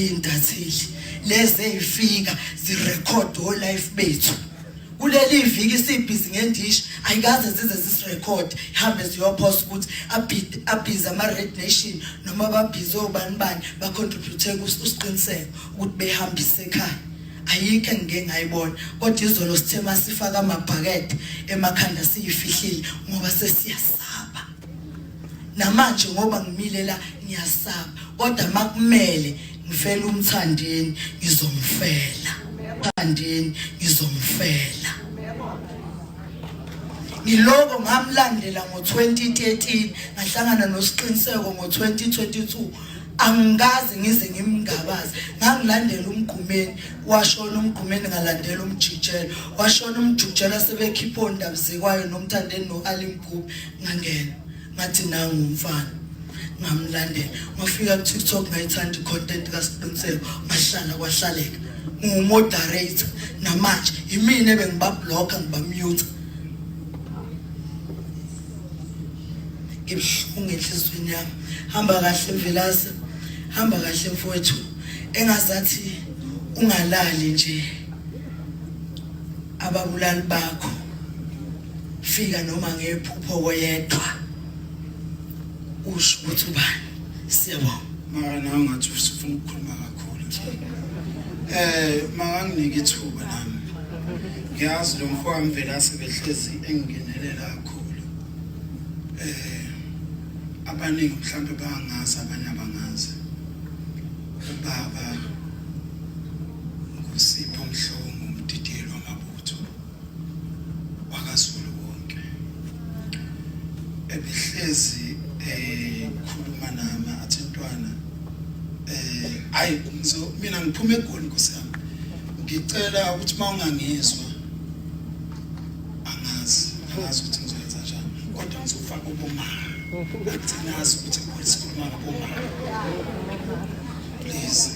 intatheli lezi ezifika zirecord o life bethu kuleli viki sibhizi ngendishi ayikaze zize zisirecord ihambe ziyopost ukuthi abhiza ama Red Nation noma babhize obani bani ba contribute kusiqiniseko ukuthi behambise ekhaya ayikho engeke ngayibona kodwa izolo sithe masifaka amabhakede emakhanda siyifihlile ngoba sesiyasaba namanje ngoba ngimile la ngiyasaba kodwa makumele ngifela umthandeni ngizomfela umthandeni ngizomfela ngiloko ngamlandela ngo2013 ngahlangana nosiqiniseko ngo2022 angikaze ngize ngimngabaza ngangilandela umgqumeni washona umgqumeni ngalandela umjijelo washona umjijelo sebekhipha ondaba zekwayo nomthandeni noAlimgubu ngangena ngathi nangumfana ngamlandela ngafika ku TikTok ngayithanda icontent kaSiqiniseko ngahlala kwahlaleka ngumoderator namanje imini ebengibablocker ngibamute ngibhlungu enhlizweni yami hamba kahle Mvelase hamba kahle mfowethu engazathi ungalali nje ababulali bakho fika noma ngephupho koyedwa usho ukuthi ubani siyabonga mara nawe ngathi ufuna ukukhuluma kakhulu manganginike ithuba nami ngiyazi lo mfowethu Mvelase behlezi engingenelela kakhulu abaningi mhlambe bangazi abanye abangazi ubaba ngusipho Mhlongo umdidiyelo wamabutho wakaZulu wonke ebehlezi khuluma nami athi ntwana hayi mina ngiphume eGoli nkosami ngicela ukuthi mawungangizwa angazi ukuthi ngizoyenza njani kodwa ngizofaka ubomama Nazi ukuthi sikhuluma ngaboma please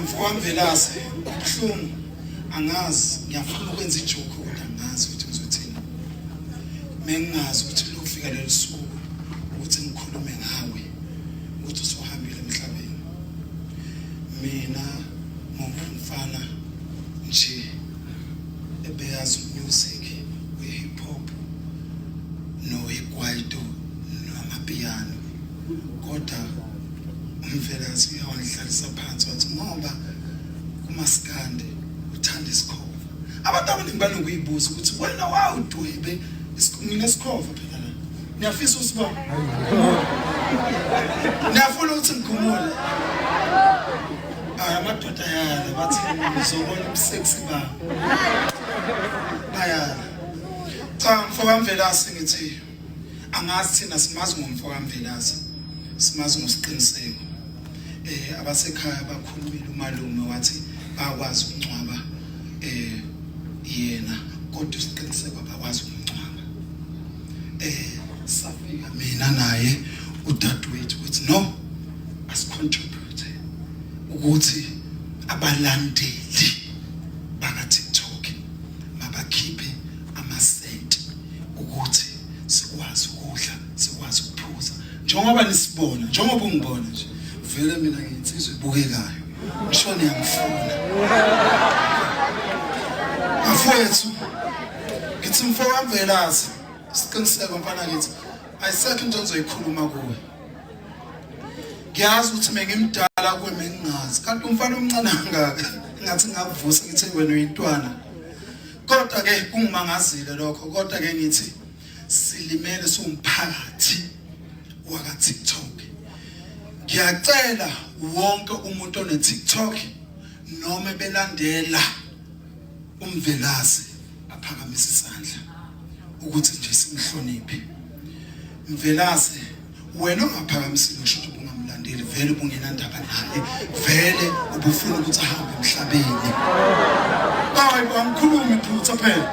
mfowethu Mvelase kuhlungu angazi ngiyafuna ukwenza ijoke kodwa angazi ukuthi ngizothini mengazi ukuthi lokufika leli suku ukuthi ngikhulume ngawe ukuthi usohambile emhlabeni mina ngumfana nje ebeyazi music we hip hop no ikwaito piano kodwa uMvelase uyawandlalisa phansi wathi ngoba kumaskande uthanda isikhova abantu abaningi banokuyibuza ukuthi wena wawudwebe nginesikhova phela la ngiyafisa usibona ngiyafuna ukuthi ngikhumule amadoda yala bathi uzobona ubusexy ba bayala cha mfowethu Mvelase ngithi angazi thina simazi ngomfowethu Mvelase simazi ngosiqiniseko abasekhaya bakhulumile umalume wathi bakwazi ukungcwaba yena kodwa usiqiniseko abakwazi ukungcwaba safika mina naye udadewethu ukuthi no asicontribute ukuthi abalandeli baka TikTok mabakhiphe amasenti ukuthi sikwazi ukudla sikwazi ukuphuza njengoba nisibona njengoba ungibona nje vele mina ngiyinsizwe ibukekayo ngisho ngiyangifuna afowethu ngithi mfowethu Mvelase siqiniseko mfana ngithi ayisekho into engizoyikhuluma kuwe ngiyazi ukuthi mengimdala kuwe mengingazi kanti umfana omncane kangaka ngathi ngakuvusa ngithi wena uyintwana kodwa ke kungimangazile lokho kodwa ke ngithi silimele somphakathi waka TikTok ngiyacela wonke umuntu one TikTok noma belandela uMvelase aphakamise isandla ukuthi nje simhloniphe Mvelase wena ungaphakamisile ngisho ukuthi ungamlandeli vele ubungenandaba naye vele ubufuna ukuthi ahambe emhlabeni hayi bamkhulumi iphutha phela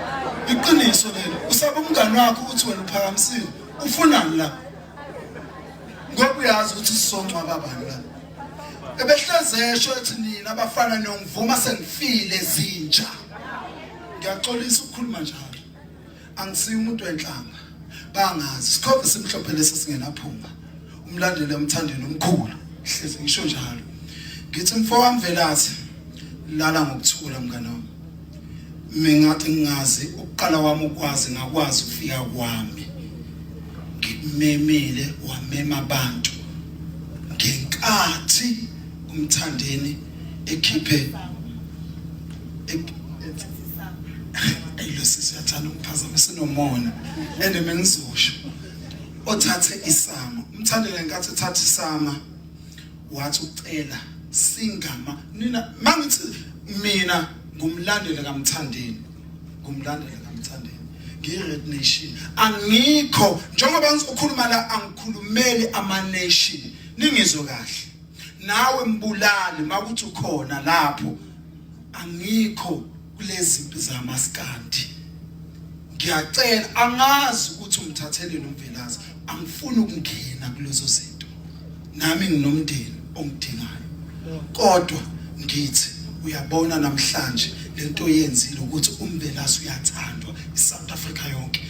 iqiniso lelo usaba umngani wakho ukuthi wena uphakamisile ufunani la ngoba uyazi ukuthi sizongcwaba abantu la ebehlezesho ethi nina abafana nongivuma sengifile zinja ngiyaxolisa ukukhuluma njalo angisiyi umuntu wenhlanga bangazi sikhove simhlophe lesi singenaphunga umlandeli omthandeni omkhulu hleze ngisho njalo ngithi mfowami Velasi lala ngokuthula mngani wami mingathi ngingazi ukuqala wami ukwazi ngakwazi ukufika kwami ngimemile wamema abantu ngenkathi umthandeni ekhiphe ayilosisiyathanda ukuphazamisa nomona ende mengizosho othathe isama umthandeni ngenkathi ethatha isama wathi ucela singama mangithi mina ngumlandeli kaMthandeni ngi-Red Nation angikho njengoba ngizokhuluma la angikhulumeli ama-nation ningizwe kahle nawe mbulali makuthi ukhona lapho angikho kulezi mpi zamaskandi ngiyacela angazi ukuthi umthathele noMvelasi angifuni ukungena kulezo zinto nami nginomndeni ongidingayo kodwa ngithi uyabona namhlanje lento yenzile ukuthi uMvelasi uyathandwa iSouth Africa yonke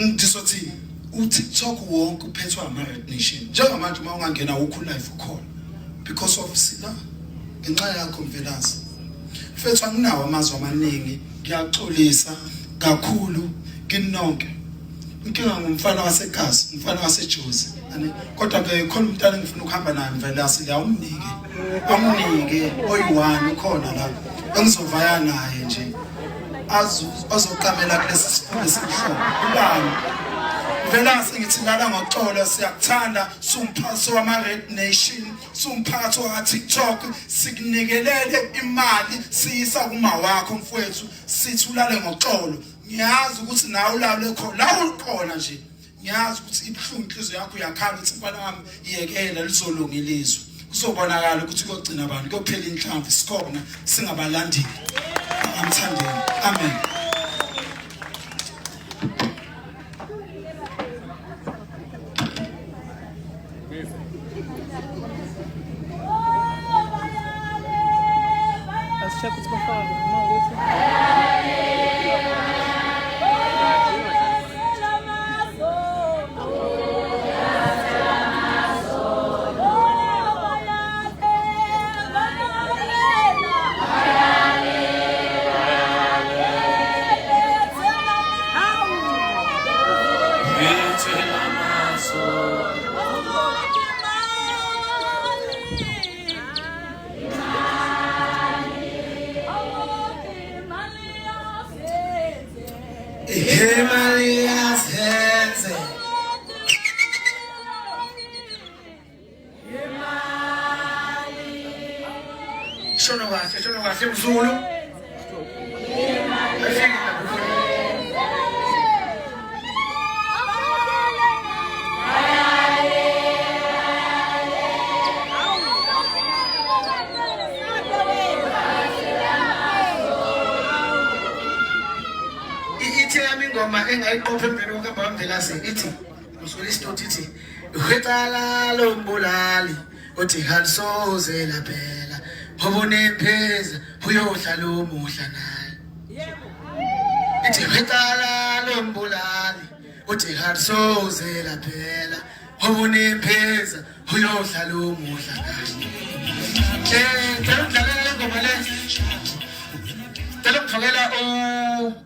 ngizothi uTikTok wonke uphethwe ama-Red Nation njengamanje uma ungangena ukho live ukhona because of sila ngenxa yakho Mvelasi mfethu anginawo amazwi amaningi ngiyaxolisa kakhulu kinonke inkinga ngumfana waseGazi umfana waseJozi kodwa ke khona umntana engifuna ukuhamba naye Mvelasi la amnike oyi-1 ukhona la engizovaya naye nje azoqamela kulesi sifundo esibuhlungu ubani Velasi ngithi lala ngoxolo siyakuthanda sumphathi wama-Red Nation sumphathi wa-TikTok sikunikelele imali siyisa kuma wakho mfowethu sithi ulale ngoxolo ngiyazi ukuthi nawe ulale khona la ukhona nje ngiyazi ukuthi ibuhlungu inhliziyo yakho uyakhala ukuthi mfana wami iyekela lizolunga ilizwe kuzobonakala ukuthi kuyogcina abantu kuyophela inhlamvu sikhona singabalandeli amthandeni amen. Shono kahle Mzulu ithi yami ingoma engayiqopha empini kaMvelasi ithi usule isitoti ithi uhwetala lombulali uthi halisoze laphela Hobone pheza uyohlala umuhla naye ithi hwetala lombulali uthi halisoze laphela hobone pheza uyohlala umuhla naye ngidlalela ingoma le ngifakela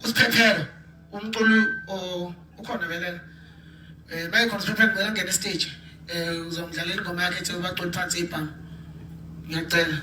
usiphephelo umculi ukhona velela mayikhona usiphephelo ngicela ngene stage uzongidlalela ingoma yakhe ethi ubaculi phansi ibhamu ngiyacela